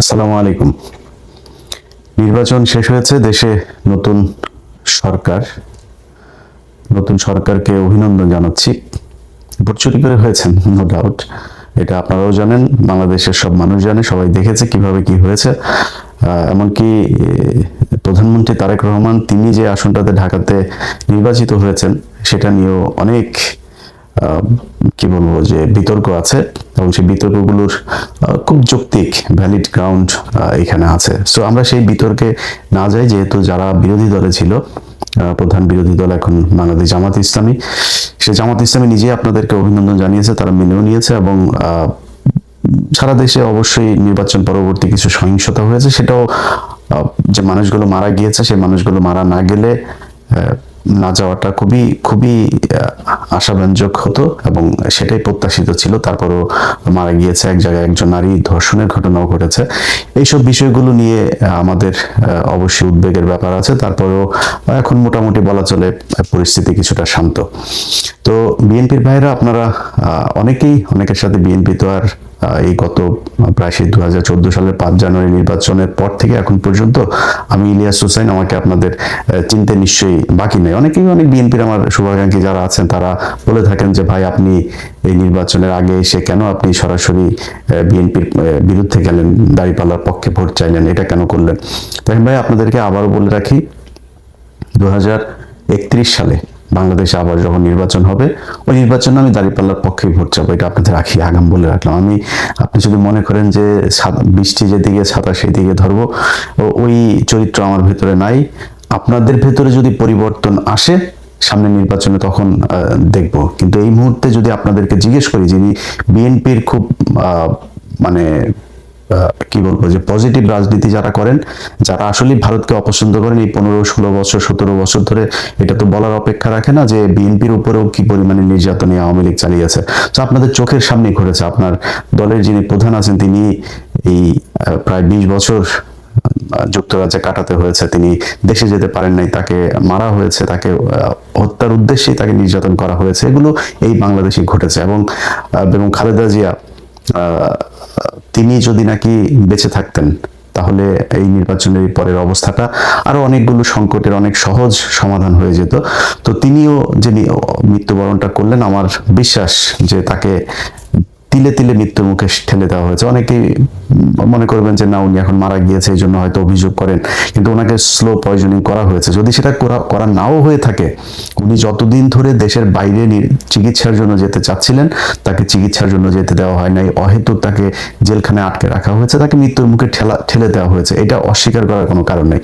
আসসালামু আলাইকুম। নির্বাচন শেষ হয়েছে, দেশে নতুন সরকার। নতুন সরকারকে অভিনন্দন জানাচ্ছি। ভোট চুরি করে হয়েছেন, নো ডাউট, এটা আপনারাও জানেন, বাংলাদেশের সব মানুষ জানে, সবাই দেখেছে কিভাবে কি হয়েছে। এমনকি প্রধানমন্ত্রী তারেক রহমান তিনি যে আসনটাতে ঢাকাতে নির্বাচিত হয়েছেন সেটা নিয়েও অনেক কি বলবো যে বিতর্ক আছে, এবং সেই বিতর্কগুলোর খুব যৌক্তিক ভ্যালিড গ্রাউন্ড এখানে আছে। সো আমরা সেই বিতর্কে না যাই, যেহেতু যারা বিরোধী দলে ছিল, প্রধান বিরোধী দল এখন বাংলাদেশ জামাত ইসলামী, সে জামাত ইসলামী নিজেই আপনাদেরকে অভিনন্দন জানিয়েছে, তারা মেনেও নিয়েছে, এবং সারা দেশে অবশ্যই নির্বাচন পরবর্তী কিছু সহিংসতা হয়েছে, সেটাও যে মানুষগুলো মারা গিয়েছে সেই মানুষগুলো মারা না গেলে না যাওয়াটা খুবই খুবই আশাব্যঞ্জক হতো, এবং সেটাই প্রত্যাশিত ছিল। তারপরও মারা গিয়েছে, এক জায়গায় একজন নারী ধর্ষণের ঘটনাও ঘটেছে। এইসব বিষয়গুলো নিয়ে আমাদের অবশ্যই উদ্বেগের ব্যাপার আছে। তারপরেও এখন মোটামুটি বলা চলে পরিস্থিতি কিছুটা শান্ত। তো বিএনপির ভাইরা আপনারা অনেকের সাথে বিএনপি তো আর এই গত প্রায় সেই 2014 সালের 5 জানুয়ারি নির্বাচনের পর থেকে এখন পর্যন্ত আমি ইলিয়াস হোসেন, আমাকে আপনাদের চিনতে নিশ্চয়ই বাকি নেই। অনেক বিএনপির আমার শুভাকাঙ্ক্ষী যারা আছেন তারা বলে থাকেন যে ভাই আপনি এই নির্বাচনের আগে এসে কেন আপনি সরাসরি বিএনপির বিরুদ্ধে গেলেন, দাঁড়িপাল্লার পক্ষে ভোট চাইলেন, এটা কেন করলেন? দেখেন ভাই, আপনাদেরকে আবারও বলে রাখি, 2031 সালে বাংলাদেশে আবার যখন নির্বাচন হবে, ওই নির্বাচনে আমি দাঁড়িপাল্লার পক্ষে ভোট চাবো, এটা আপনাদের আগাম বলে রাখলাম। আপনি যদি মনে করেন যে বৃষ্টি যেদিকে ছাতা সেদিকে ধরবো, ওই চরিত্র আমার ভেতরে নাই। আপনাদের ভেতরে যদি পরিবর্তন আসে সামনে নির্বাচনে তখন দেখব, কিন্তু এই মুহূর্তে যদি আপনাদেরকে জিজ্ঞেস করি, যিনি বিএনপির খুব মানে কি বলবো যে পজিটিভ রাজনীতি যারা করেন, যারা আসলে ভারতকে অপছন্দ করেন, এই 15-16 বছর 17 বছর ধরে, এটা তো বলার অপেক্ষা রাখে না যে বিএনপির উপরেও কি পরিমাণে নির্যাতনে আওয়ামী লীগ চালিয়েছে। তো আপনাদের চোখের সামনেই ঘটেছে। আপনার দলের যিনি প্রধান আছেন তিনি এই প্রায় 20 বছর যুক্তরাজ্যে কাটাতে হয়েছে, তিনি দেশে যেতে পারেন নাই, তাকে মারা হয়েছে, তাকে হত্যার উদ্দেশ্যেই তাকে নির্যাতন করা হয়েছে। এগুলো এই বাংলাদেশে ঘটেছে। এবং খালেদা জিয়া তিনি যদি নাকি বেঁচে থাকতেন তাহলে এই নির্বাচনের পরের অবস্থাটা আরো অনেকগুলো সংকটের অনেক সহজ সমাধান হয়ে যেত। তো তিনিও যে মৃত্যুবরণটা করলেন, আমার বিশ্বাস যে তাকে তিলে তিলে মৃত্যুর মুখে ঠেলে দেওয়া হয়েছে। অনেকেই মনে করবেন যে না, উনি এখন মারা গিয়েছে এই জন্য হয়তো অভিযোগ করেন, কিন্তু ওনাকে স্লো পয়জনিং করা হয়েছে। যদি সেটা করা নাও হয়ে থাকে, উনি যতদিন ধরে দেশের বাইরে চিকিৎসার জন্য যেতে চাচ্ছিলেন, তাকে চিকিৎসার জন্য যেতে দেওয়া হয় নাই, অহেতুক তাকে জেলখানায় আটকে রাখা হয়েছে, তাকে মৃত্যুর মুখে ঠেলে দেওয়া হয়েছে। এটা অস্বীকার করার কোনো কারণ নেই।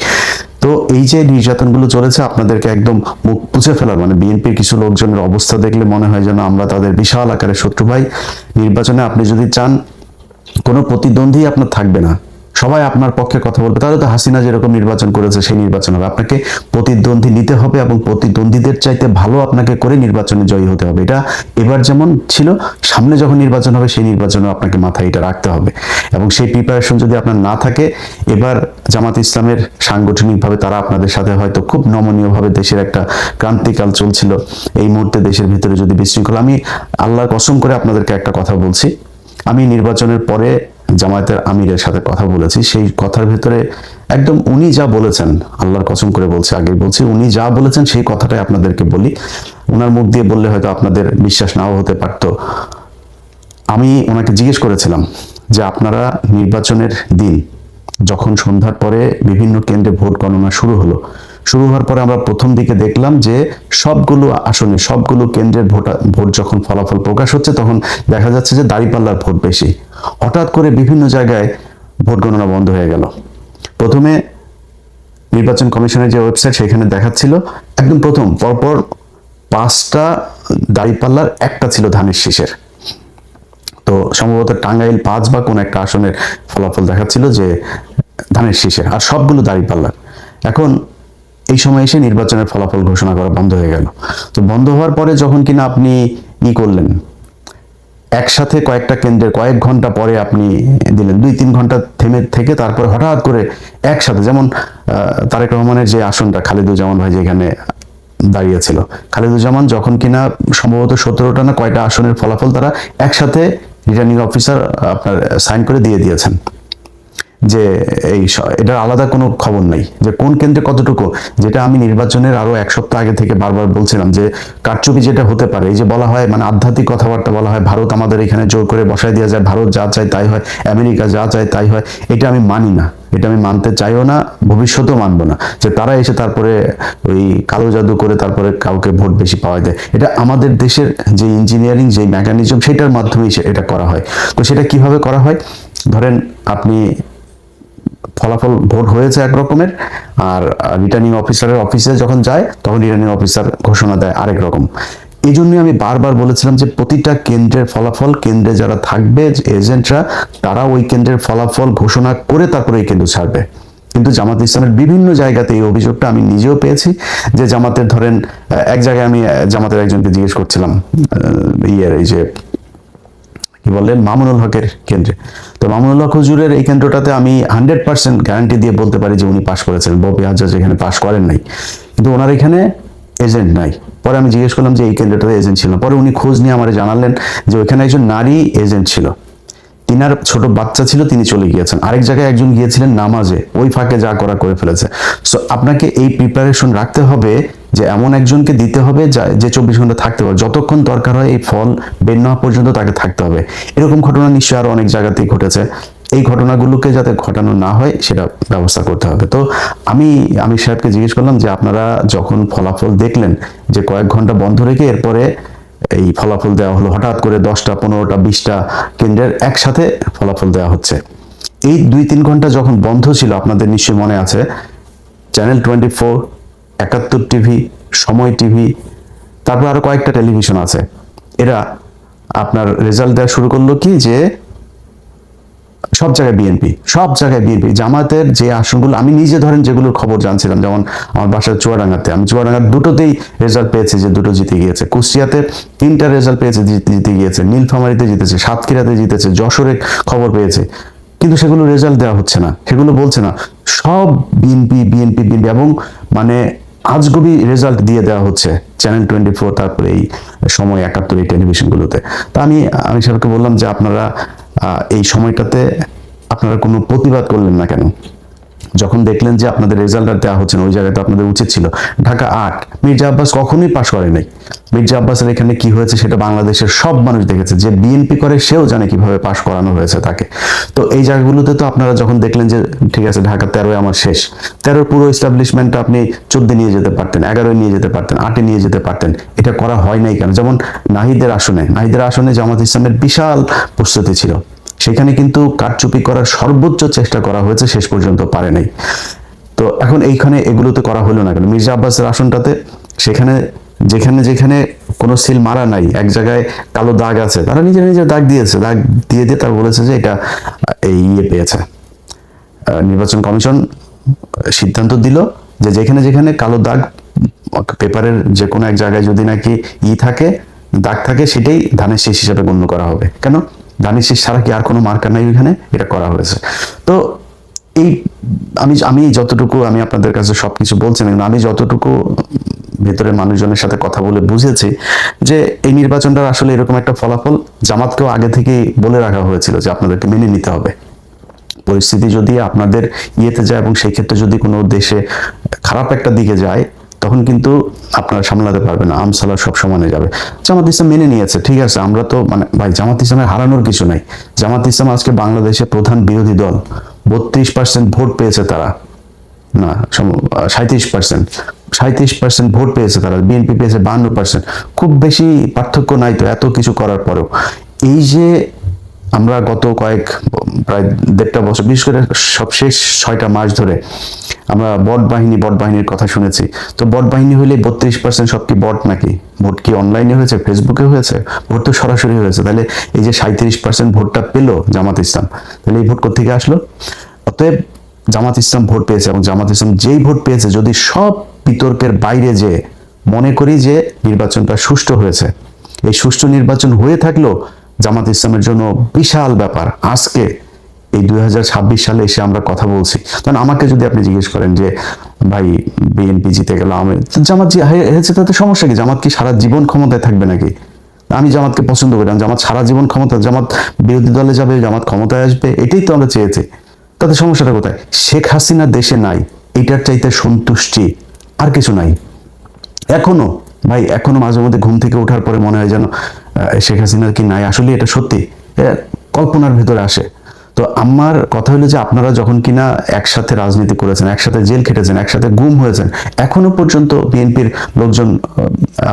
তো এই যে নির্যাতনগুলো চলেছে, আপনাদেরকে একদম মুখ পুছে ফেলার, মানে বিএনপির কিছু লোকজনের অবস্থা দেখলে মনে হয় যেন আমরা তাদের বিশাল আকারের শত্রু। ভাই, নির্বাচনে আপনি যদি চান কোনো প্রতিদ্বন্দ্বী আপনার থাকবে না, সবাই আপনার পক্ষে কথা বলবে, তাহলে তো হাসিনা যেরকম নির্বাচন করেছে সেই নির্বাচন হবে। আপনাকে প্রতিদ্বন্দ্বী নিতে হবে, এবং প্রতিদ্বন্দ্বীদের চাইতে ভালো আপনাকে করে নির্বাচনে জয়ী হতে হবে। এটা এবার যেমন ছিল, সামনে যখন নির্বাচন হবে সেই নির্বাচনে আপনাকে মাথায় এটা রাখতে হবে। এবং সেই প্রিপারেশন যদি আপনার না থাকে, এবার জামাত ইসলামের সাংগঠনিকভাবে তারা আপনাদের সাথে হয়তো খুব নমনীয়ভাবে, দেশের একটা ক্রান্তিকাল চলছিল, এই মুহূর্তে দেশের ভিতরে যদি বিশৃঙ্খলা, আমি আল্লাহর কসম করে আপনাদেরকে একটা কথা বলছি, আমি নির্বাচনের পরে জামায়াতের আমিরের সাথে কথা বলেছি, সেই কথার ভিতরে একদম উনি যা বলেছেন, আল্লাহর কসম করে বলছি, আগে বলছি, উনি যা বলেছেন সেই কথাটাই আপনাদেরকে বলি। ওনার মুখ দিয়ে বললে হয়তো আপনাদের বিশ্বাস নাও হতে পারত। আমি ওনাকে জিজ্ঞেস করেছিলাম যে আপনারা নির্বাচনের দিন যখন সন্ধ্যার পরে বিভিন্ন কেন্দ্রে ভোট গণনা শুরু হওয়ার পরে আমরা প্রথম দিকে দেখলাম যে সবগুলো আসনে সবগুলো কেন্দ্রের ভোট যখন ফলাফল প্রকাশ হচ্ছে, তখন দেখা যাচ্ছে যে দাঁড়িপাল্লার ভোট বেশি। হঠাৎ করে বিভিন্ন জায়গায় ভোট গণনা বন্ধ হয়ে গেল। প্রথমে নির্বাচন কমিশনের যে ওয়েবসাইট, সেখানে দেখাচ্ছিল একদম প্রথম পরপর 5টা দাঁড়িপাল্লার, একটা ছিল ধানের শীষের। তো সম্ভবত টাঙ্গাইল 5 বা কোন একটা আসনের ফলাফল দেখাচ্ছিল যে ধানের শীষের, আর সবগুলো দাঁড়িপাল্লার। এখন এই সময় এসে নির্বাচনের ফলাফল ঘোষণা করা বন্ধ হয়ে গেল। তো বন্ধ হওয়ার পরে যখন কিনা আপনি করলেন, একসাথে কয়েকটা কেন্দ্রের কয়েক ঘন্টা পরে আপনি দিলেন, 2-3 ঘন্টা থেমে থেকে তারপরে হঠাৎ করে একসাথে, যেমন তারেক রহমানের যে আসনটা, খালেদুজ্জামান ভাই যেখানে দাঁড়িয়েছিল, খালেদুজ্জামান যখন কিনা সম্ভবত 17টা না কয়টা আসনের ফলাফল তারা একসাথে রিটার্নিং অফিসার আপনার সাইন করে দিয়ে দিয়েছেন। যে এটার আলাদা কোনো খবর নাই যে কোন কেন্দ্রে কতটুকু, যেটা আমি নির্বাচনের আরো 1 সপ্তাহ আগে থেকে বারবার বলছিলাম যে কারচুপি যেটা হতে পারে, এই যে বলা হয় মানে আধ্যাত্মিক কথাবার্তা বলা হয়, ভারত আমাদের এখানে জোর করে বসায় দেওয়া যায়, ভারত যা চায় তাই হয়, আমেরিকা যা চায় তাই হয়, এটা আমি মানি না, এটা আমি মানতে চাইও না, ভবিষ্যতেও মানবো না, যে তারা এসে তারপরে ওই কালো জাদু করে তারপরে কাউকে ভোট বেশি পাওয়া যায়। এটা আমাদের দেশের যে ইঞ্জিনিয়ারিং যে মেকানিজম সেটার মাধ্যমেই এটা করা হয়। তো সেটা কিভাবে করা হয়, ধরেন আপনি ফলাফল ভোট হয়েছে এক রকমের, আর রিটার্নিং অফিসারের অফিসে যখন যায় তখন রিটার্নিং অফিসার ঘোষণা দেয় আরেক রকম। এই জন্যই আমি বারবার বলেছিলাম যে প্রতিটা কেন্দ্রের ফলাফল, কেন্দ্রে যারা থাকবে এজেন্টরা, তারা ওই কেন্দ্রের ফলাফল ঘোষণা করে তারপরে এই কেন্দ্র ছাড়বে। কিন্তু জামাত ইসলামের বিভিন্ন জায়গাতে এই অভিযোগটা আমি নিজেও পেয়েছি যে জামাতের ধরেন এক জায়গায় আমি জামাতের একজনকে জিজ্ঞেস করছিলাম এই যে কি বললেন মামুনুল হকের কেন্দ্রে, তো মামুনুল হক হুজুরের এই কেন্দ্রটাতে আমি 100% গ্যারান্টি দিয়ে বলতে পারি যে উনি পাশ করেছেন, ববি হাজ্জাজ এখানে পাশ করেন নাই, কিন্তু ওনার এখানে এজেন্ট নাই। পরে আমি জিজ্ঞেস করলাম যে এই কেন্দ্রটাতে এজেন্ট ছিল, পরে উনি খোঁজ নিয়ে আমার জানালেন যে ওইখানে একজন নারী এজেন্ট ছিল, তিনার ছোট বাচ্চা ছিল, তিনি চলে গিয়েছেন, আরেক জায়গায় একজন গিয়েছিলেন নামাজে, ওই ফাঁকে যা করা করে ফেলেছে। সো আপনাকে এই প্রিপারেশন রাখতে হবে যে এমন একজনকে দিতে হবে যে 24 ঘন্টা থাকতে পারে, যতক্ষণ দরকার হয় এই ফল বের না হওয়া পর্যন্ত তাকে থাকতে হবে। এরকম ঘটনা নিশ্চয়ই আরো অনেক জায়গাতেই ঘটেছে, এই ঘটনাগুলোকে যাতে ঘটানো না হয় সেটা ব্যবস্থা করতে হবে। তো আমি সাহেবকে জিজ্ঞেস করলাম যে আপনারা যখন ফলাফল দেখলেন যে কয়েক ঘন্টা বন্ধ রেখে এরপরে এই ফলাফল দেওয়া হলো, হঠাৎ করে 10টা 15টা 20টা কেন্দ্রের একসাথে ফলাফল দেওয়া হচ্ছে, এই 2-3 ঘন্টা যখন বন্ধ ছিল আপনাদের নিশ্চয়ই মনে আছে, চ্যানেল 24, 71 টিভি, সময় টিভি, তারপর আরো কয়েকটা টেলিভিশন আছে, এরা আপনার রেজাল্ট দেওয়া শুরু করলো কি যে সব জায়গায় বিএনপি, সব জায়গায় বিএনপি। জামাতের যে আসনগুলো আমি নিজে ধরেন যেগুলোর খবর জানছিলাম, যেমন আমার বাসার চুয়াডাঙ্গাতে, আমি চুয়াডাঙ্গার দুটোতেই রেজাল্ট পেয়েছি যে দুটো জিতে গিয়েছে, কুষ্টিয়াতে 3টা রেজাল্ট পেয়েছে জিতে গিয়েছে, নীলফামারীতে জিতেছে, সাতক্ষীরাতে জিতেছে, যশোরে খবর পেয়েছে, কিন্তু সেগুলো রেজাল্ট দেওয়া হচ্ছে না, সেগুলো বলছে না, সব বিএনপি বিএনপি বিএনপি, এবং মানে আজগুবি রেজাল্ট দিয়ে দেওয়া হচ্ছে চ্যানেল 24, তারপরে এই সময় 71 এই টেলিভিশনগুলোতে। তা আমি সবাইকে বললাম যে আপনারা এই সময়টাতে আপনারা কোনো প্রতিবাদ করলেন না কেন? যখন দেখলেন যে আপনাদের রেজাল্ট আর দেওয়া হচ্ছে না, ওই জায়গায় তো আপনাদের উচিত ছিল। ঢাকা 8, মির্জা আব্বাস কখনোই পাশ করে নাই। মির্জা আব্বাসের এখানে কি হয়েছে সেটা বাংলাদেশের সব মানুষ দেখেছে, যে বিএনপি করে সেও জানে কিভাবে পাশ করানো হয়েছে তাকে। তো এই জায়গাগুলোতে তো আপনারা যখন দেখলেন যে ঠিক আছে ঢাকা 13 আমার শেষ, 13 পুরো এস্টাবলিশমেন্টটা আপনি 14 নিয়ে যেতে পারতেন, 11 নিয়ে যেতে পারতেন, 8 নিয়ে যেতে পারতেন, এটা করা হয় নাই কেন? যেমন নাহিদের আসনে জামাত ইসলামের বিশাল প্রস্তুতি ছিল, সেখানে কিন্তু কারচুপি করার সর্বোচ্চ চেষ্টা করা হয়েছে, শেষ পর্যন্ত পারে নাই। তো এখন এইখানে এগুলোতে করা হলো না কেন? মির্জা আব্বাসের আসনটাতে সেখানে যেখানে যেখানে কোনো সিল মারা নাই, এক জায়গায় কালো দাগ আছে, তারা নিজে নিজে দাগ দিয়েছে, দাগ দিয়ে তারা বলেছে যে এটা এই পেয়েছে। নির্বাচন কমিশন সিদ্ধান্ত দিল যে যেখানে যেখানে কালো দাগ পেপারের যে কোনো এক জায়গায় যদি নাকি থাকে, দাগ থাকে, সেটাই ধানের শীষ হিসেবে গণ্য করা হবে। কেন? ধানের শীষ ছাড়া কি আর কোনো মার্কার নাই ওইখানে? এটা করা হয়েছে। তো এই আমি যতটুকু আমি আপনাদের কাছে সবকিছু বলছি না, আমি যতটুকু ভেতরে মানুষজনের সাথে কথা বলে বুঝেছি যে এই নির্বাচনটা আসলে এরকম একটা ফলাফল জামাতকেও আগে থেকেই বলে রাখা হয়েছিল যে আপনাদেরকে মেনে নিতে হবে। পরিস্থিতি যদি আপনাদের ইয়েতে যায় এবং সেই ক্ষেত্রে যদি কোনো দেশে খারাপ একটা দিকে যায়, তখন কিন্তু আপনারা সামলাতে পারবে না, আমসালা সব সমানে যাবে। জামাত ইসলাম মেনে নিয়েছে, ঠিক আছে, আমরা তো মানে ভাই জামাত ইসলামের হারানোর কিছু নাই। জামাত ইসলাম আজকে বাংলাদেশের প্রধান বিরোধী দল, 32% ভোট পেয়েছে তারা, না 37% ভোট পেয়েছে তারা, বিএনপি পেয়েছে 52%, খুব বেশি পার্থক্য নাই তো এত কিছু করার পরেও। এই যে আমরা গত প্রায় 1.5 বছর, বিশেষ করে সবশেষ 6টা মাস ধরে আমরা বট বাহিনীর কথা শুনেছি। তো বট বাহিনী হইলে 32% সব কি বট নাকি? ভোট কি অনলাইনে হয়েছে, ফেসবুকে হয়েছে? ভোট তো সরাসরি হয়েছে। তাহলে এই যে 37% ভোটটা পেলো জামাত ইসলাম, তাহলে এই ভোট কোথেকে আসলো? অতএব জামাত ইসলাম ভোট পেয়েছে, এবং জামাত ইসলাম যেই ভোট পেয়েছে, যদি সব বিতর্কের বাইরে যে মনে করি যে নির্বাচনটা সুষ্ঠু হয়েছে, এই সুষ্ঠু নির্বাচন হয়ে থাকলো জামাত ইসলামের জন্য বিশাল ব্যাপার। আজকে এই 2026 সালে এসে আমরা কথা বলছি, কারণ আমাকে যদি আপনি জিজ্ঞেস করেন যে ভাই বিএনপি জিতে গেল, জামাত হেরেছে, তাতে সমস্যা কি? জামাত কি সারা জীবন ক্ষমতায় থাকবে নাকি? আমি জামাতকে পছন্দ করি, জামাত সারা জীবন ক্ষমতা, জামাত বিরোধী দলে যাবে, জামাত ক্ষমতায় আসবে, এটাই তো আমরা চেয়েছি। তাতে সমস্যাটা কোথায়? শেখ হাসিনা দেশে নাই, এটার চাইতে সন্তুষ্টি আর কিছু নাই। এখনো ভাই, এখনো মাঝে মধ্যে ঘুম থেকে ওঠার পরে মনে হয় যেন শেখ হাসিনার কি নাই, আসলে এটা সত্যি কল্পনার ভেতরে আসে। তো আমার কথা হলো যে আপনারা যখন কিনা একসাথে রাজনীতি করেছেন, একসাথে জেল খেটেছেন, একসাথে গুম হয়েছেন, এখনো পর্যন্ত বিএনপির লোকজন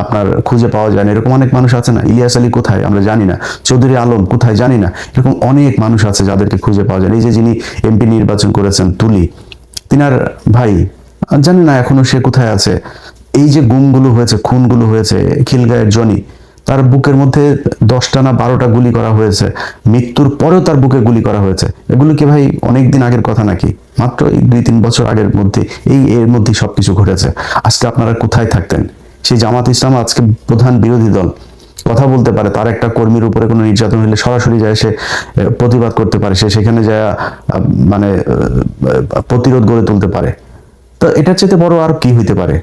আপনার খুঁজে পাওয়া যায় না। এরকম অনেক মানুষ আছে না? ইলিয়াস আলী কোথায় আমরা জানি না, চৌধুরী আলম কোথায় জানি না, এরকম অনেক মানুষ আছে যাদেরকে খুঁজে পাওয়া যায় না। এই যে যিনি এমপি নির্বাচন করেছেন তুলি, তিনার ভাই জানি না এখনো সে কোথায় আছে। এই যে গুমগুলো হয়েছে, খুনগুলো হয়েছে, খিলগাঁয়ের জনি, তার বুকের মধ্যে 10টা না 12টা গুলি করা হয়েছে, মৃত্যুর পরেও তার বুকে গুলি করা হয়েছে। এগুলো কি ভাই অনেকদিন আগের কথা নাকি? মাত্র এই 2-3 বছর আগের মধ্যে এর মধ্যে সবকিছু ঘটেছে। আজকে আপনারা কোথায় থাকতেন? সেই জামাত ইসলাম আজকে প্রধান বিরোধী দল, কথা বলতে পারে, তার একটা কর্মীর উপরে কোনো নির্যাতন হলে সরাসরি যায় সে প্রতিবাদ করতে পারে, সে সেখানে যায় মানে প্রতিরোধ গড়ে তুলতে পারে। তো এটার চেয়ে বড় আর কি হইতে পারে?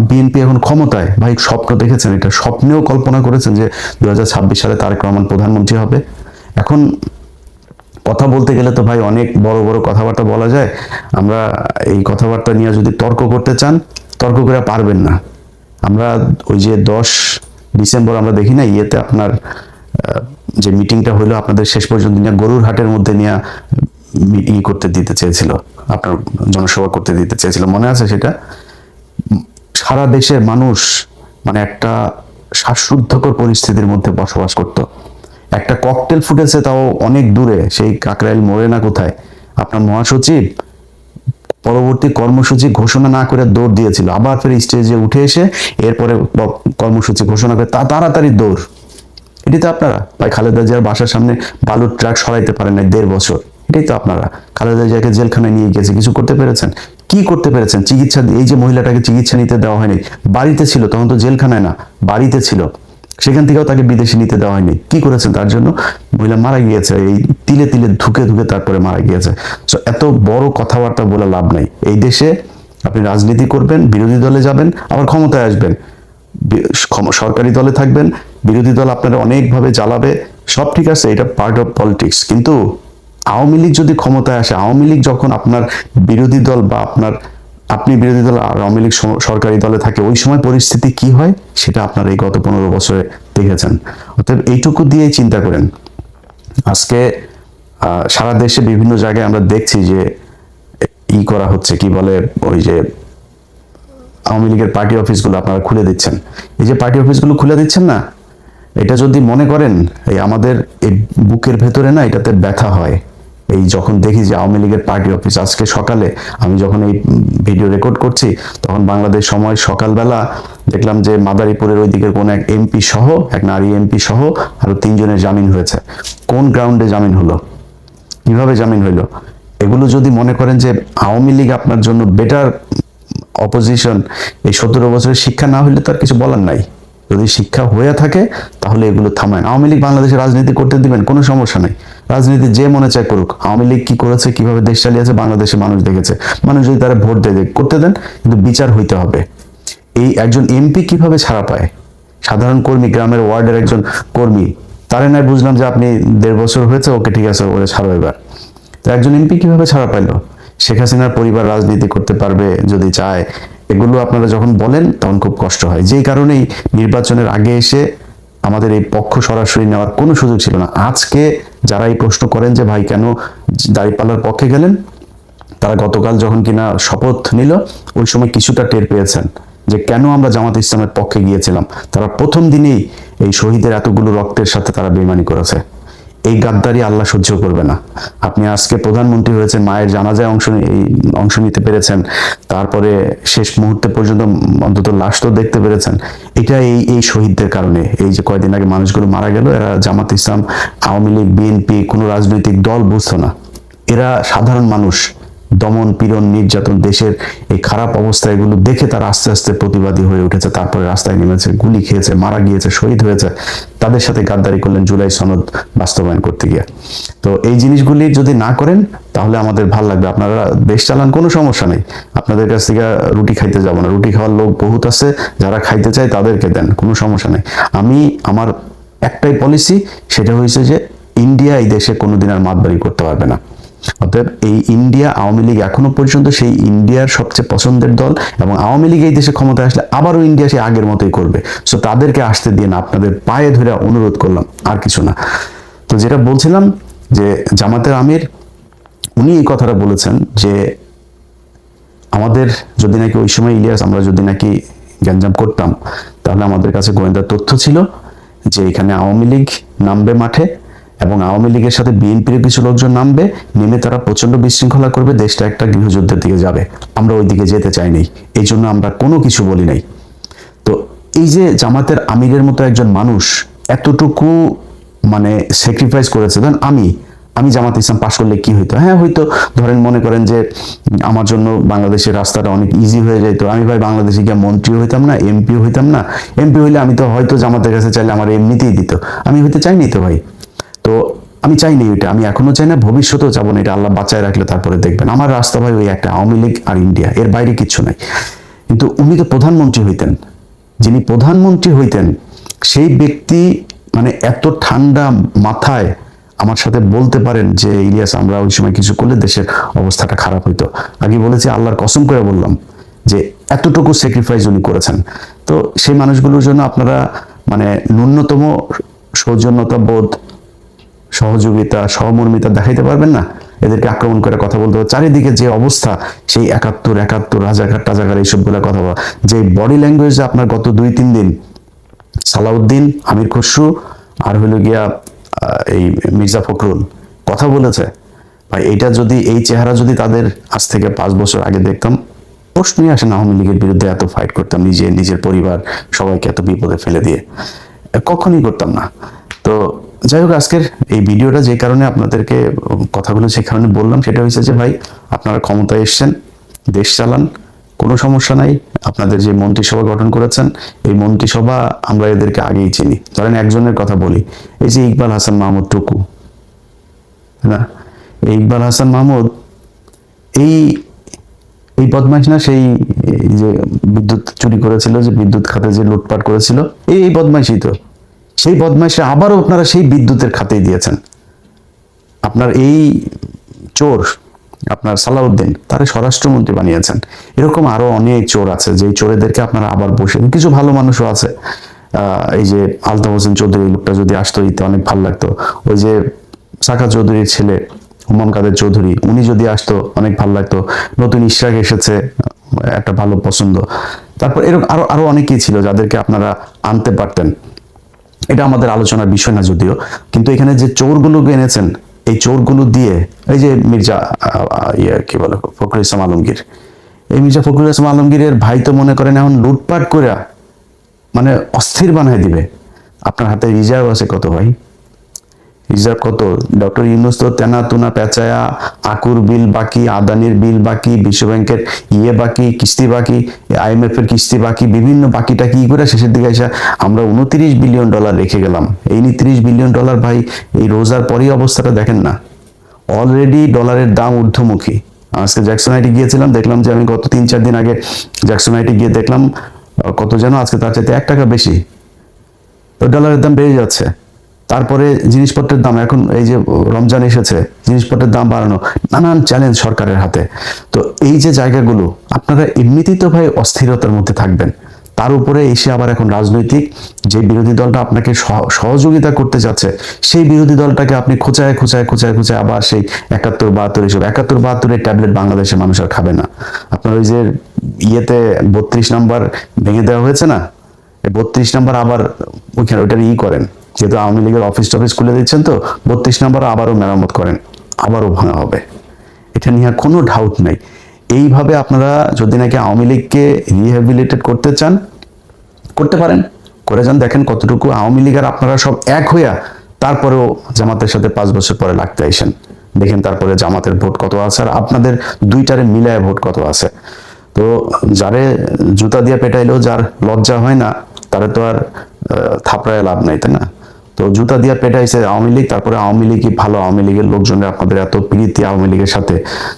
বিএনপি এখন ক্ষমতায়, ভাই স্বপ্ন দেখেছেন, এটা স্বপ্নেও কল্পনা করেছেন যে 2026 সালে তারেক রহমান প্রধানমন্ত্রী হবে? এখন কথা বলতে গেলে তো ভাই অনেক বড় বড় কথাবার্তা বলা যায়। আমরা এই কথাবার্তা নিয়ে যদি তর্ক করতে চান, তর্ক করে পারবেন না। আমরা ওই যে 10 ডিসেম্বর আমরা দেখি না ইয়েতে আপনার যে মিটিংটা হইলো আপনাদের, শেষ পর্যন্ত নিয়ে গরুর হাটের মধ্যে নিয়ে ই করতে দিতে চেয়েছিল, আপনার জনসভা করতে দিতে চেয়েছিল, মনে আছে সেটা? সারা দেশের মানুষ মানে একটা শ্বাসরুদ্ধকর পরিস্থিতির মধ্যে বসবাস করত। একটা ককটেল ফুটেছে, তাও অনেক দূরে, সেই কাকরাইল মোড়ে না কোথায়, আপনার মহাসচিব পরবর্তী কর্মসূচি ঘোষণা না করে দৌড় দিয়েছিল, আবার ফের স্টেজে উঠে এসে এরপরে কর্মসূচি ঘোষণা করে তাড়াতাড়ি দৌড়। এটি তো আপনারা ভাই খালেদা জিয়ার বাসার সামনে বালুর ট্রাক সরাইতে পারেন না 1.5 বছর। এটাই তো আপনারা। খালেদা জিয়াকে জেলখানায় নিয়ে গেছে, কিছু করতে পেরেছেন? কি করতে পেরেছেন? চিকিৎসা, এই যে মহিলাটাকে চিকিৎসা নিতে দেওয়া হয়নি, বাড়িতে ছিল তখন, তো জেলখানায় না, বাড়িতে ছিল, সেখান থেকেও তাকে বিদেশে নিতে দেওয়া হয়নি। কি করেছেন তার জন্য? মহিলা মারা গিয়েছে, এই তিলে তিলে ধুকে ধুকে তারপরে মারা গিয়েছে। সো এত বড় কথাবার্তা বলে লাভ নাই। এই দেশে আপনি রাজনীতি করবেন, বিরোধী দলে যাবেন, আবার ক্ষমতায় আসবেন, সরকারি দলে থাকবেন, বিরোধী দল আপনারা অনেকভাবে জ্বালাবে, সব ঠিক আছে, এটা পার্ট অফ পলিটিক্স। কিন্তু আওয়ামী লীগ যদি ক্ষমতায় আসে, আওয়ামী লীগ যখন আপনার বিরোধী দল বা আপনি বিরোধী দল আর আওয়ামী লীগ সরকারি দলে থাকে, ওই সময় পরিস্থিতি কি হয় সেটা আপনারা এই গত 15 বছরে দেখেছেন। অতএব এইটুকু দিয়েই চিন্তা করেন। আজকে সারা দেশে বিভিন্ন জায়গায় আমরা দেখছি যে করা হচ্ছে, কি বলে, ওই যে আওয়ামী লীগের পার্টি অফিসগুলো আপনারা খুলে দিচ্ছেন। এই যে পার্টি অফিসগুলো খুলে দিচ্ছেন না, এটা যদি মনে করেন এই আমাদের এই বুকের ভেতরে না এটাতে ব্যথা হয়। এই যখন দেখি যে আওয়ামী লীগের পার্টি অফিস, আজকে সকালে আমি যখন এই ভিডিও রেকর্ড করছি তখন বাংলাদেশ সময় সকালবেলা দেখলাম যে মাদারীপুরের ওই দিকের কোন এক এমপি সহ, এক নারী এমপি সহ আরো 3 জনের জামিন হয়েছে। কোন গ্রাউন্ডে জামিন হলো? কিভাবে জামিন হইলো? এগুলো যদি মনে করেন যে আওয়ামী লীগ আপনার জন্য বেটার অপোজিশন, এই 17 বছরের শিক্ষা না হইলে তার কিছু বলার নাই। যদি শিক্ষা হয়ে থাকে তাহলে এগুলো থামায়। আওয়ামী লীগ বাংলাদেশে রাজনীতি করতে দিবেন, কোনো সমস্যা নাই, রাজনীতি যে মনে চায় করুক। আওয়ামী লীগ কি করেছে, কিভাবে দেশ চালিয়েছে বাংলাদেশে মানুষ দেখেছে। মানুষ যদি তারা ভোট দেয় করতে দেন, কিন্তু বিচার হইতে হবে। এই একজন এমপি কিভাবে ছাড়া পায়? সাধারণ কর্মী, গ্রামের ওয়ার্ডের একজন কর্মী, তারে নাই বুঝলাম যে আপনি 1.5 বছর হয়েছে, ওকে ঠিক আছে, ওরে ছাড়ো এবার। তো একজন এমপি কিভাবে ছাড়া পাইলো? শেখ হাসিনার পরিবার রাজনীতি করতে পারবে যদি চায়। এগুলো আপনারা যখন বলেন তখন খুব কষ্ট হয়। যেই কারণেই নির্বাচনের আগে এসে আমাদের এই পক্ষ সরাসরি নেওয়ার কোনো সুযোগ ছিল না। আজকে যারা এই প্রশ্ন করেন যে ভাই কেন দাঁড়িপাল্লার পক্ষে গেলেন, তারা গতকাল যখন কিনা শপথ নিল ওই সময় কিছুটা টের পেয়েছেন যে কেন আমরা জামাত ইসলামের পক্ষে গিয়েছিলাম। তারা প্রথম দিনেই এই শহীদের এতগুলো রক্তের সাথে তারা বেইমানি করেছে। এই গাদ্দারি আল্লাহ সহ্য করবে না। আপনি আজকে প্রধানমন্ত্রী হয়েছেন, মায়ের জানাজায় অংশ নিতে পেরেছেন, তারপরে শেষ মুহূর্তে পর্যন্ত অন্তত লাশ তো দেখতে পেরেছেন। এটা এই শহীদদের কারণে। এই যে কয়দিন আগে মানুষগুলো মারা গেল, এরা জামাত ইসলাম, আওয়ামী লীগ, বিএনপি কোনো রাজনৈতিক দল বুঝতো না। এরা সাধারণ মানুষ। দমন পীড়ন নির্যাতন, দেশের এই খারাপ অবস্থা, এগুলো দেখে তারা আস্তে আস্তে প্রতিবাদী হয়ে উঠেছে, তারপরে রাস্তায় নেমেছে, গুলি খেয়েছে, মারা গিয়েছে, শহীদ হয়েছে। তাদের সাথে গাদ্দারি করলেন জুলাই সনদ বাস্তবায়ন করতে গিয়ে। তো এই জিনিসগুলি যদি না করেন তাহলে আমাদের ভাল লাগবে। আপনারা দেশ চালান, কোনো সমস্যা নেই, আপনাদের কাছ থেকে রুটি খাইতে যাব না। রুটি খাওয়ার লোক বহুত আছে, যারা খাইতে চায় তাদেরকে দেন, কোনো সমস্যা নেই। আমার একটাই পলিসি, সেটা হয়েছে যে ইন্ডিয়া এই দেশে কোনোদিন আর মাতবাড়ি করতে পারবে না। অতএব এই ইন্ডিয়া আওয়ামী লীগ এখনো পর্যন্ত সেই ইন্ডিয়ার সবচেয়ে পছন্দের দল, এবং আওয়ামী লীগ এই দেশে ক্ষমতায় আসলে আবারও ইন্ডিয়া সেই আগের মতোই করবে। সো তাদেরকে আসতে দিয়ে না, আপনাদের পায়ে ধরে অনুরোধ করলাম, আর কিছু না। তো যেটা বলছিলাম যে জামাতের আমির উনি এই কথাটা বলেছেন যে আমাদের যদি নাকি ওই সময় ইলিয়াস আমরা যদি নাকি গ্যাঞ্জাম করতাম, তাহলে আমাদের কাছে গোয়েন্দা তথ্য ছিল যে এখানে আওয়ামী লীগ নামবে মাঠে, এবং আওয়ামী লীগের সাথে বিএনপির কিছু লোকজন নামবে, নেমে তারা প্রচন্ড বিশৃঙ্খলা করবে, দেশটা একটা গৃহযুদ্ধের দিকে যাবে। আমরা ওই দিকে যেতে চাই নাই, এই জন্য আমরা কোনো কিছু বলি নাই। তো এই যে জামাতের আমিরের মতো একজন মানুষ এতটুকু মানে স্যাক্রিফাইস করেছে, ধরেন আমি জামাত ইসলাম পাশ করলে কি হইতো, হ্যাঁ হয়তো ধরেন মনে করেন যে আমার জন্য বাংলাদেশের রাস্তাটা অনেক ইজি হয়ে যেত, আমি ভাই বাংলাদেশে গিয়ে মন্ত্রীও হইতাম না, এমপিও হইতাম না। এমপি হইলে আমি তো হয়তো জামাতের কাছে চাইলে আমার এমনিতেই দিত, আমি হইতে চাইনি তো ভাই। তো আমি চাইনি ওইটা, আমি এখনো চাই না, ভবিষ্যতেও চাবো না, এটা আল্লাহ বাঁচায় রাখলে তারপরে দেখবেন। আমার রাস্তা ভাই ওই একটা আওয়ামী লীগ আর ইন্ডিয়া, এর বাইরে কিচ্ছু নাই। কিন্তু উনি তো প্রধানমন্ত্রী হইতেন, যিনি প্রধানমন্ত্রী হইতেন সেই ব্যক্তি মানে এত ঠান্ডা মাথায় আমার সাথে বলতে পারেন যে ইলিয়াস আমরা ওই সময় কিছু করলে দেশের অবস্থাটা খারাপ হইতো। আগে বলেছি, আল্লাহর কসম করে বললাম যে এতটুকু স্যাক্রিফাইস উনি করেছেন। তো সেই মানুষগুলোর জন্য আপনারা মানে ন্যূনতম সৌজন্যতা বোধ, সহযোগিতা, সহমর্মিতা দেখাইতে পারবেন না? এদেরকে আক্রমণ করে কথা বলতে হবে। চারিদিকে যে অবস্থা, সেই 71 রাজাকার টাজাকার এইসবগুলো কথা বলা, যে বডি ল্যাঙ্গুয়েজ আপনার গত 2-3 দিন সালাউদ্দিন, আমির খসরু আর হইল গিয়া এই মির্জা ফখরুল কথা বলেছে ভাই, এইটা যদি এই চেহারা যদি তাদের আজ থেকে 5 বছর আগে দেখতাম, প্রশ্নই আসে না আওয়ামী লীগের বিরুদ্ধে এত ফাইট করতাম, নিজের পরিবার সবাইকে এত বিপদে ফেলে দিয়ে, কখনই করতাম না। তো যাই হোক, আজকের এই ভিডিওটা যে কারণে আপনাদেরকে কথাগুলো যে কারণে বললাম, সেটা হচ্ছে যে ভাই আপনারা ক্ষমতায় এসছেন, দেশ চালান, কোনো সমস্যা নাই। আপনাদের যে মন্ত্রিসভা গঠন করেছেন, এই মন্ত্রিসভা আমরা এদেরকে আগেই চিনি। ধরেন একজনের কথা বলি, এই যে ইকবাল হাসান মাহমুদ টুকু, না এই ইকবাল হাসান মাহমুদ এই এই বদমাইশ না, সেই যে বিদ্যুৎ চুরি করেছিল, যে বিদ্যুৎ খাতে যে লুটপাট করেছিল, এই বদমাইশই তো। সেই বদমাইশে আবারও আপনারা সেই বিদ্যুতের খাতেই দিয়েছেন। আপনার এই চোর আপনার সালাউদ্দিন তারে স্বরাষ্ট্রমন্ত্রী বানিয়েছেন। এরকম আরো অনেক চোর আছে, যে চোরেদেরকে আপনারা আবার বসে, কিছু ভালো মানুষও আছে, এই যে আলতাফ হোসেন চৌধুরী লোকটা যদি আসতো দিতে অনেক ভালো লাগতো। ওই যে সাকা চৌধুরীর ছেলে হুমায়ুন কাদের চৌধুরী, উনি যদি আসতো অনেক ভালো লাগতো। নতুন ইশরাক এসেছে, একটা ভালো পছন্দ। তারপর এরকম আরো আরো অনেকেই ছিল যাদেরকে আপনারা আনতে পারতেন। এটা আমাদের আলোচনার বিষয় না যদিও, কিন্তু এখানে যে চোরগুলোকে এনেছেন, এই চোরগুলো দিয়ে এই যে মির্জা কি বলে ফখরুল ইসলাম আলমগীর, এই মির্জা ফখরুল ইসলাম আলমগীরের ভাই তো মনে করেন এখন লুটপাট করে মানে অস্থির বানায় দিবে। আপনার হাতে রিজার্ভ আছে কত ভাই? রিজার্ভ কত? ডক্টর ইউনূস তো তেনা তুনা পেঁচায়া, আকুর বিল বাকি, আদানির বিল বাকি, বিশ্বব্যাংকের বাকি, কিস্তি বাকি, IMF এর কিস্তি বাকি, বিভিন্ন বাকিটা কি করে শেষের দিকে এসে আমরা $29 বিলিয়ন রেখে গেলাম। এই $29 বিলিয়ন ভাই, এই রোজার পরই অবস্থাটা দেখেন না, অলরেডি ডলারের দাম ঊর্ধ্বমুখী। আজকে জ্যাকসন আইটি গিয়েছিলাম, দেখলাম যে আমি গত 3-4 দিন আগে জ্যাকসন আইটি গিয়ে দেখলাম কত যেন আজকে তার চাইতে $1 বেশি, তো ডলারের দাম বেড়ে যাচ্ছে। তারপরে জিনিসপত্রের দাম, এখন এই যে রমজান এসেছে, জিনিসপত্রের দাম বাড়ানো, নানান চ্যালেঞ্জ সরকারের হাতে। তো এই যে জায়গাগুলো আপনারা এমনিতেই তো ভাই অস্থিরতার মধ্যে থাকবেন, তার উপরে এসে আবার এখন রাজনৈতিক যে বিরোধী দলটা আপনাকে সহযোগিতা করতে যাচ্ছে, সেই বিরোধী দলটাকে আপনি খোঁচায় আবার সেই 71-72 এসব 71-72 ট্যাবলেট বাংলাদেশের মানুষ আর খাবে না। আপনার ওই যে ইয়েতে 32 নাম্বার ভেঙে দেওয়া হয়েছে না, এই 32 নাম্বার আবার ওইখানে ওইটার করেন, যেহেতু আওয়ামী লীগের অফিস টফিস খুলে দিচ্ছেন, তো 32 নাম্বার আবারও মেরামত করেন, আবারও ভাঙা হবে, এটা নিয়ে কোনো ডাউট নাই। এইভাবে আপনারা যদি নাকি আওয়ামী লীগকে রিহ্যাবিলিটেট করতে চান, করতে পারেন, করে যান, দেখেন কতটুকু আওয়ামী লীগ আর আপনারা সব এক হইয়া তারপরেও জামাতের সাথে 5 বছর পরে লাগতে আইসেন, দেখেন তারপরে জামাতের ভোট কত আছে আর আপনাদের দুইটারে মিলায় ভোট কত আছে। তো যারে জুতা দিয়ে পেটাইলেও যার লজ্জা হয় না, তারে তো আর থাপড়ায় লাভ নাই, তাই না? তো জুতা দিয়ে পেটাইছে আওয়ামী লীগ, তারপরে আওয়ামী লীগই ভালো, আওয়ামী লীগের লোকজনের আপনাদের এত প্রীতি আওয়ামী লীগের সাথে,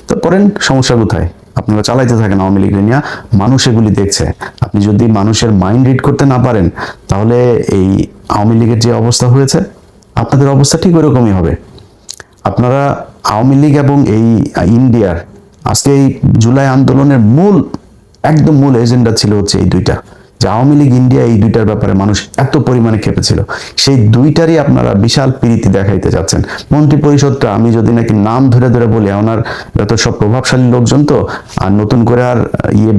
তো করেন, সমস্যা কোথায়? আপনারা চালাইতে থাকেন আওয়ামী লীগ নিয়ে, মানুষ এগুলি দেখছে। আপনি যদি মানুষের মাইন্ড রিড করতে না পারেন, তাহলে এই আওয়ামী লীগের যে অবস্থা হয়েছে, আপনাদের অবস্থা ঠিক ওরকমই হবে। আপনারা আওয়ামী লীগ এবং এই ইন্ডিয়ার আজকে এই জুলাই আন্দোলনের একদম মূল এজেন্ডা ছিল হচ্ছে এই দুইটা, যে আওয়ামী লীগ ইন্ডিয়া এই দুইটার ব্যাপারে মানুষ এত পরিমাণে খেপেছিল, সেই দুইটারই আপনারা বিশাল প্রীতি দেখাইতে যাচ্ছেন। মন্ত্রী পরিষদটা আমি যদি নাকি নাম ধরে ধরে বলি, ওনার যত সব প্রভাবশালী লোকজন তো, আর নতুন করে আর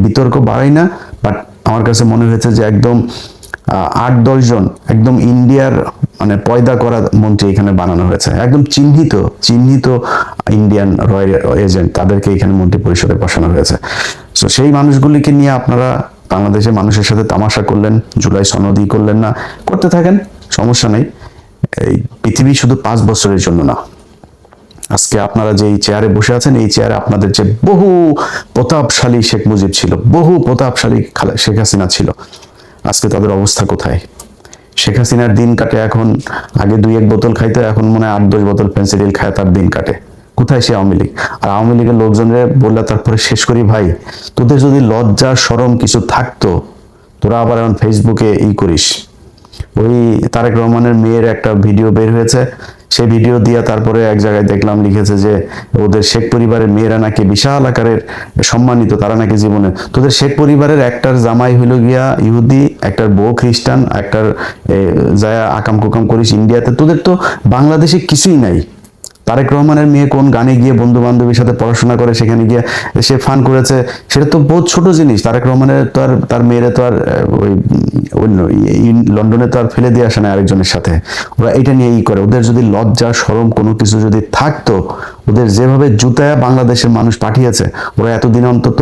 বিতর্ক বাড়াই না, বাট আমার কাছে মনে হয়েছে যে একদম 8-10 জন একদম ইন্ডিয়ার মানে পয়দা করা মন্ত্রী এখানে বানানো হয়েছে, একদম চিহ্নিত ইন্ডিয়ান রয়্যাল এজেন্ট, তাদেরকে এখানে মন্ত্রী পরিষদে বসানো হয়েছে। তো সেই মানুষগুলিকে নিয়ে আপনারা বাংলাদেশের মানুষের সাথে তামাশা করলেন, জুলাই সনদই করলেন না, করতে থাকেন, সমস্যা নেই। এই পৃথিবী শুধু 5 বছরের জন্য না। আজকে আপনারা যে এই চেয়ারে বসে আছেন, এই চেয়ারে আপনাদের যে বহু প্রতাপশালী শেখ মুজিব ছিল, বহু প্রতাপশালী শেখ হাসিনা ছিল, আজকে তাদের অবস্থা কোথায়? শেখ হাসিনার দিন কাটে এখন, আগে 2-1 বোতল খাইতে, এখন মনে হয় 8-10 বোতল ফেন্সিডিল খায় তার দিন কাটে। কোথায় সে আওয়ামী লীগ? আর আওয়ামী লীগের লোকজনরে বললে তারপরে শেষ করি, ভাই তোদের যদি লজ্জা শরম কিছু থাকতো, তোরা আবার এখন ফেসবুকে করিস। ওই তারেক রহমানের মেয়ের একটা ভিডিও বের হয়েছে, সেই ভিডিও দিয়া তারপরে এক জায়গায় দেখলাম লিখেছে যে ওদের শেখ পরিবারের মেয়েরা নাকি বিশাল আকারের সম্মানিত, তারা নাকি জীবনে, তোদের শেখ পরিবারের একটার জামাই হইল গিয়া ইহুদি, একটার বউ খ্রিস্টান, একটার যায় আকাম কুকাম করিস ইন্ডিয়াতে, তোদের তো বাংলাদেশে কিছুই নাই। তারেক রহমানের মেয়ে কোন গানে গিয়ে বন্ধু বান্ধবীর সাথে পড়াশোনা করে, সেখানে গিয়ে সে ফান করেছে, সেটা তো বহুত ছোট জিনিস। তারেক রহমানের তো আর তার মেয়েরে তো আর ওই লন্ডনে তো আর ফেলে দিয়ে আসে না আরেকজনের সাথে। ওরা এটা নিয়ে করে, ওদের যদি লজ্জা শরম কোনো কিছু যদি থাকতো, ওদের যেভাবে জুতায় বাংলাদেশের মানুষ পাঠিয়েছে, ওরা এতদিন অন্তত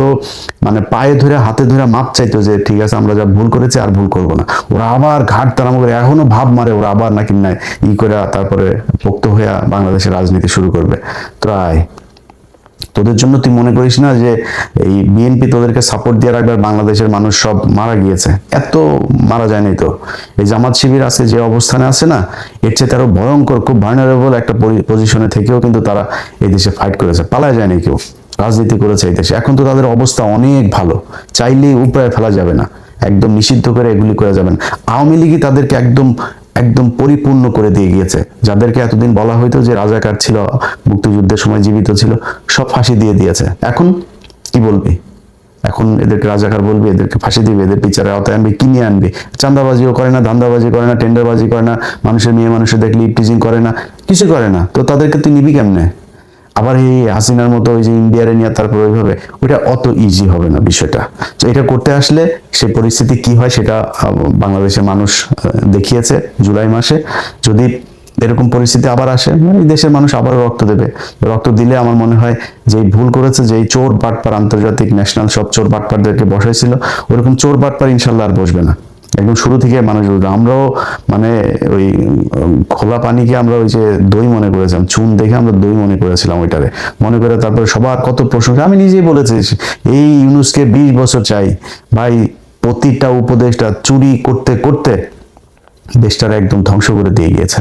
মানে পায়ে ধরে হাতে ধরে মাপ চাইতো যে ঠিক আছে আমরা যা ভুল করেছি আর ভুল করবো না। ওরা আবার ঘাট তারাম করে এখনো ভাব মারে, ওরা আবার নাকি নাই করে তারপরে পোক্ত হয়ে বাংলাদেশের রাজনীতি শুরু করবে। প্রায় তোদের জন্য তুই মনে করিস না যে এই বিএনপি তোদেরকে সাপোর্ট দিয়ে রাখবে, বাংলাদেশের মানুষ সব মারা গিয়েছে? এত মারা যায়নি তো। এই জামাত শিবির আছে যে অবস্থানে আছে না, এর চেয়ে তারও ভয়ঙ্কর, খুব ভার্নারেবল একটা পজিশনে থেকেও কিন্তু তারা এই দেশে ফাইট করেছে, পালায় যায়নি কেউ, রাজনীতি করেছে এই দেশে। এখন তো তাদের অবস্থা অনেক ভালো, চাইলেই উপরে ফেলা যাবে না, একদম নিষিদ্ধ করে এগুলি করা যাবে না। আওয়ামী লীগই তাদেরকে একদম পরিপূর্ণ করে দিয়ে গিয়েছে। যাদেরকে এতদিন বলা হইতো যে রাজাকার ছিল, মুক্তিযুদ্ধের সময় জীবিত ছিল, সব ফাঁসি দিয়ে দিয়েছে। এখন কি বলবি? এখন এদেরকে রাজাকার বলবি, এদেরকে ফাঁসি দিবে, এদের বিচারে আওতায় আনবি, কি নিয়ে আনবি? চাঁদাবাজিও করে না, ধান্দাবাজি করে না, টেন্ডারবাজি করে না, মানুষের মেয়ে মানুষের দেখলে ইপটিজিং করে না, কিছু করে না, তো তাদেরকে তুই নিবি কেমনে? আবার এই হাসিনার মতো ওই যে ইন্ডিয়ারে নিয়ে তারপর ওইভাবে, ওইটা অত ইজি হবে না বিষয়টা। তো এটা করতে আসলে সেই পরিস্থিতি কি হয় সেটা বাংলাদেশের মানুষ দেখিয়েছে জুলাই মাসে। যদি এরকম পরিস্থিতি আবার আসে, মানে দেশের মানুষ আবার রক্ত দেবে। রক্ত দিলে আমার মনে হয় যে ভুল করেছে, যে চোর বাটপার আন্তর্জাতিক ন্যাশনাল সব চোর বাটপারদেরকে বসাইছিল, ওরকম চোর বাটপার ইনশাল্লাহ আর বসবে না। একদম শুরু থেকে মানুষ বলবে, আমরাও মানে ওই খোলা পানিকে আমরা ওই যে দই মনে করেছিলাম, চুন দেখে আমরা দই মনে করেছিলাম, ওইটারে মনে করে তারপরে সবার কত প্রশংসা। আমি নিজেই বলেছি এই ইউনূসকে 20 বছর চাই ভাই, প্রতিটা উপদেশটা চুরি করতে করতে দেশটার একদম ধ্বংস করে দিয়ে গিয়েছে।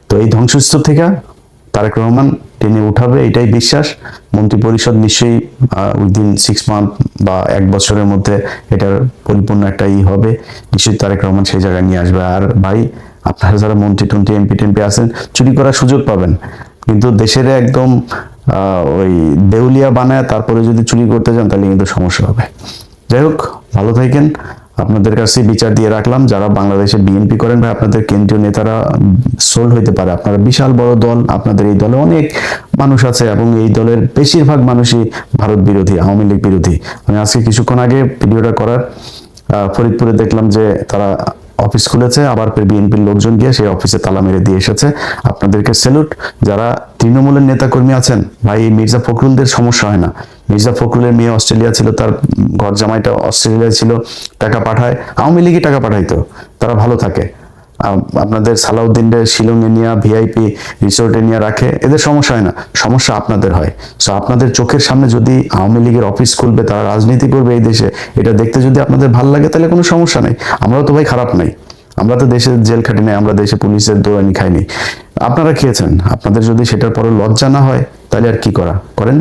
তো এই ধ্বংসস্তূপ থেকে তারেক রহমান টেনে উঠাবে, এটাই বিশ্বাস। মন্ত্রী পরিষদ নিশ্চয়ই উইদিন 6 মান্থ বা 1 বছরের মধ্যে এটার পরিপূর্ণ একটা হবে, নিশ্চয়ই তারেক রহমান সেই জায়গায় নিয়ে আসবে। আর ভাই আপনারা যারা মন্ত্রী টন্ত্রী এমপি টেমপি আছেন, চুরি করার সুযোগ পাবেন, কিন্তু দেশের একদম ওই দেউলিয়া বানায় তারপরে যদি চুরি করতে যান তাহলে কিন্তু সমস্যা হবে। যাই হোক, ভালো থাকেন। আপনাদের কাছে বিচার দিয়ে রাখলাম, যারা বাংলাদেশে বিএনপি করেন ভাই, আপনাদের কেন্দ্রীয় নেতারা সোল্ড হইতে পারে, আপনারা বিশাল বড় দল, আপনাদের এই দলে অনেক মানুষ আছে এবং এই দলের বেশিরভাগ মানুষই ভারত বিরোধী, আওয়ামী লীগ বিরোধী। আমি আজকে কিছুক্ষণ আগে ভিডিওটা করার ফরিদপুরে দেখলাম যে তারা অফিস খুলেছে, আবার বিএনপির লোকজন গিয়ে সেই অফিসে তালা মেরে দিয়ে এসেছে। আপনাদেরকে স্যালুট। যারা তৃণমূলের নেতা কর্মী আছেন ভাই, মির্জা ফখরুলদের সমস্যা হয় না। মির্জা ফখরুলের মেয়ে অস্ট্রেলিয়া ছিল, তার ঘর জামাইটা অস্ট্রেলিয়া ছিল, টাকা পাঠায়, আওয়ামী লীগই টাকা পাঠাইতো, তারা ভালো থাকে। আপনাদের সালাউদ্দিনের শিলংয়ে নিয়ে ভিআইপি রিসোর্টে নিয়ে রাখে, এদের সমস্যা হয় না, সমস্যা আপনাদের হয়। সো আপনাদের চোখের সামনে যদি আওয়ামী লীগের অফিস খুলবে, তারা রাজনীতি করবে এই দেশে, এটা দেখতে যদি আপনাদের ভালো লাগে তাহলে কোনো সমস্যা নেই। আমরাও তো ভাই খারাপ নাই, আমরা তো দেশে জেল খাটি নাই, আমরা দেশে পুলিশের দৌড়ানি খাইনি, আপনারা খেয়েছেন। আপনাদের যদি সেটার পরে লজ্জা না হয় তাহলে আর কি করেন।